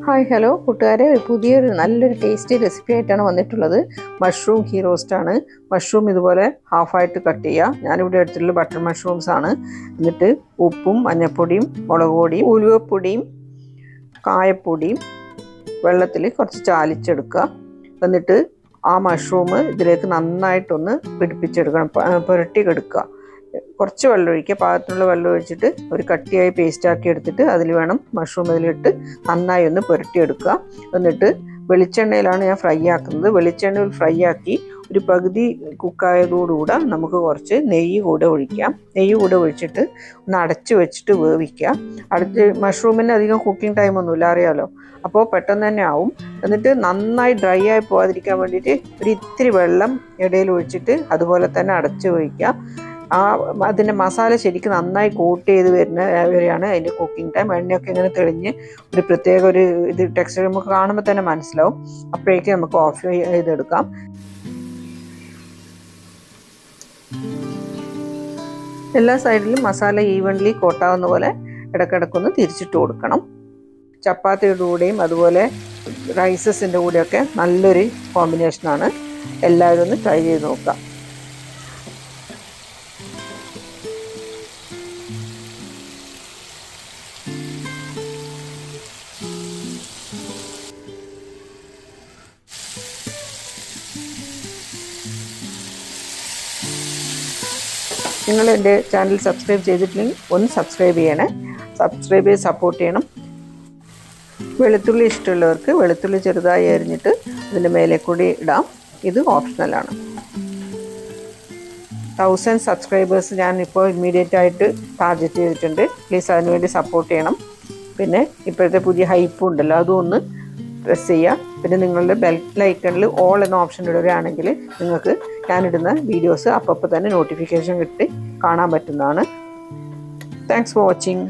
Hi hello കൂട്ടുകാരെ, പുതിയൊരു നല്ലൊരു ടേസ്റ്റി റെസിപ്പി ആയിട്ടാണ് വന്നിട്ടുള്ളത്. മഷ്റൂം ഘീ റോസ്റ്റാണ്. മഷ്റൂം ഇതുപോലെ ഹാഫായിട്ട് കട്ട് ചെയ്യുക. ഞാനിവിടെ എടുത്തിട്ടുള്ള ബട്ടർ മഷ്റൂംസ് ആണ്. എന്നിട്ട് ഉപ്പും മഞ്ഞൾപ്പൊടിയും മുളക് പൊടിയും ഉലുവപ്പൊടിയും കായപ്പൊടിയും വെള്ളത്തിൽ കുറച്ച് ചാലിച്ചെടുക്കുക. എന്നിട്ട് ആ മഷ്റൂം ഇതിലേക്ക് നന്നായിട്ടൊന്ന് പിടിപ്പിച്ചെടുക്കണം, പുരട്ടിയെടുക്കുക. കുറച്ച് വെള്ളം ഒഴിക്കുക, പാകത്തിനുള്ള വെള്ളം ഒഴിച്ചിട്ട് ഒരു കട്ടിയായി പേസ്റ്റാക്കി എടുത്തിട്ട് അതിൽ വേണം മഷ്റൂം ഇതിലിട്ട് നന്നായി ഒന്ന് പുരട്ടിയെടുക്കുക. എന്നിട്ട് വെളിച്ചെണ്ണയിലാണ് ഞാൻ ഫ്രൈ ആക്കുന്നത്. വെളിച്ചെണ്ണയിൽ ഫ്രൈ ആക്കി ഒരു പകുതി കുക്കായതോടുകൂടെ നമുക്ക് കുറച്ച് നെയ്യ് കൂടെ ഒഴിക്കാം. നെയ്യ് കൂടെ ഒഴിച്ചിട്ട് ഒന്ന് അടച്ച് വെച്ചിട്ട് വേവിക്കുക. മഷ്റൂമിന് അധികം കുക്കിംഗ് ടൈമൊന്നുമില്ല, അറിയാമല്ലോ, അപ്പോൾ പെട്ടെന്ന് തന്നെ ആവും. എന്നിട്ട് നന്നായി ഡ്രൈ ആയി പോകാതിരിക്കാൻ വേണ്ടിയിട്ട് ഒരു ഇത്തിരി വെള്ളം ഇടയിൽ ഒഴിച്ചിട്ട് അതുപോലെ തന്നെ അടച്ച് വയ്ക്കുക. അതിൻ്റെ മസാല ശരിക്കും നന്നായി കോട്ട് ചെയ്ത് വരെയാണ് അതിൻ്റെ കുക്കിംഗ് ടൈം. എണ്ണയൊക്കെ ഇങ്ങനെ തെളിഞ്ഞ് ഒരു പ്രത്യേക ഒരു ടെക്സ്ചർ നമുക്ക് കാണുമ്പോൾ തന്നെ മനസ്സിലാവും. അപ്പോഴേക്ക് നമുക്ക് ഓഫ് ചെയ്തെടുക്കാം. എല്ലാ സൈഡിലും മസാല ഈവൻലി കോട്ടാവുന്ന പോലെ ഇടയ്ക്കിടയ്ക്കൊന്ന് തിരിച്ചിട്ട് കൊടുക്കണം. ചപ്പാത്തിയുടെ കൂടെയും അതുപോലെ റൈസസിൻ്റെ കൂടെയൊക്കെ നല്ലൊരു കോമ്പിനേഷനാണ്. എല്ലാവരും ഒന്ന് ട്രൈ ചെയ്ത് നോക്കാം. നിങ്ങൾ എൻ്റെ ചാനൽ സബ്സ്ക്രൈബ് ചെയ്തിട്ടില്ലെങ്കിൽ ഒന്ന് സബ്സ്ക്രൈബ് ചെയ്യണേ. സബ്സ്ക്രൈബ് ചെയ്ത് സപ്പോർട്ട് ചെയ്യണം. വെളുത്തുള്ളി ഇഷ്ടമുള്ളവർക്ക് വെളുത്തുള്ളി ചെറുതായി അരിഞ്ഞിട്ട് അതിൻ്റെ മേലെ കൂടി ഇടാം. ഇത് ഓപ്ഷണലാണ്. 1000 സബ്സ്ക്രൈബേഴ്സ് ഞാനിപ്പോൾ ഇമ്മീഡിയറ്റ് ആയിട്ട് ടാർഗറ്റ് ചെയ്തിട്ടുണ്ട്. പ്ലീസ് അതിനുവേണ്ടി സപ്പോർട്ട് ചെയ്യണം. പിന്നെ ഇപ്പോഴത്തെ പുതിയ ഹൈപ്പും ഉണ്ടല്ലോ, അതും ഒന്ന് പ്രസ് ചെയ്യുക. പിന്നെ നിങ്ങളുടെ ബെൽ ഐക്കണിൽ ഓൾ എന്ന ഓപ്ഷൻ ഇടുകയാണെങ്കിൽ നിങ്ങൾക്ക് ഞാനിടുന്ന വീഡിയോസ് അപ്പോൾ തന്നെ നോട്ടിഫിക്കേഷൻ കിട്ടി കാണാൻ പറ്റുന്നതാണ്. Thanks for watching.